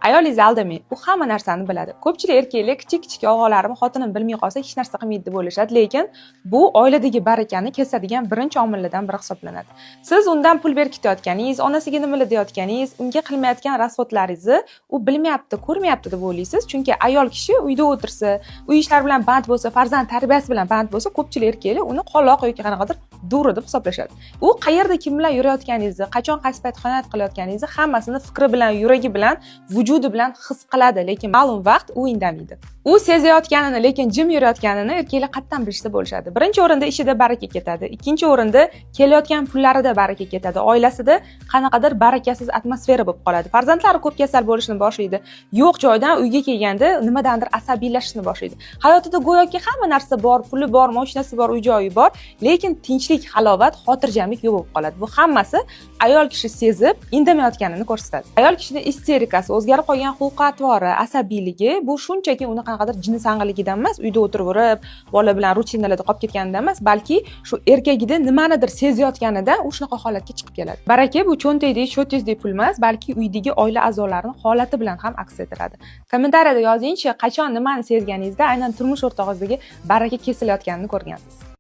Ayolingizni aldamang. U hamma narsani biladi. Ko'pchilik erkaklar kichik og'alarim xotinim bilmay qolsa hech narsa qilmaydi deb o'ylashadi, lekin bu oiladagi barakani kesadigan birinchi omillardan biri hisoblanadi. Siz undan pul berib ketayotganingiz, onasiga nimalar deyotganingiz, unga qilmayotgan rasxodlaringizni u bilmayapti, ko'rmayapti deb o'ylaysiz. Chunki ayol kishi uyda o'tirsa, uy ishlari bilan band bo'lsa, farzand tarbiyasi bilan band bo'lsa, ko'pchilik erkaklar uni qoloq yoki qanaqadir duri deb hisoblashadi. U qayerda kim bilan yurayotganingizni, qachon qaysi payt xiyonat qilayotganingizni hammasini fikri bilan, yuragi bilan, vujudi bilan his qiladi, lekin ma'lum vaqt u indamaydi. U sezayotganini, lekin jim yurayotganini erkaklar qattan bilishsa bo'lishadi. Birinchi o'rinda ishida baraka ketadi, ikkinchi o'rinda kelayotgan pullarida baraka ketadi, oilasida qanaqadir barakasiz atmosfera bo'lib qoladi. Farzandlari ko'p kasal bo'lishni boshlaydi, yo'q joydan uyga kelganda nimadandir asabiylashishni boshlaydi. Hayotida go'yoki hamma narsa bor, puli bor, mashinasi bor, uy-joyi bor, lekin tinchlik, halovat, xotirjamlik yo'q bo'lib qoladi. Bu hammasi ayol kishi sezib, indamayotganini ko'rsatadi. Ayol kishining isterikasi, o'zgarib qolgan xulq-atvori, asabiyligi bu shunchaki uni qanaqadir jinsang'iligidan emas, uyda o'tirib, bola bilan rutinalarda qolib ketganidan emas, balki shu erkagida nimanidir sezayotganidan u shunaqa holatga chiqib keladi. Baraka bu cho'ntakdagi, sho'tingizdagi pul emas, balki uydagi oila a'zolarining holati bilan ham aks ettiradi. Kommentariyada yozingchi, qachon nimani sezganingizda aynan turmush o'rtog'ingizdagi baraka kesilayotganini ko'rgansiz.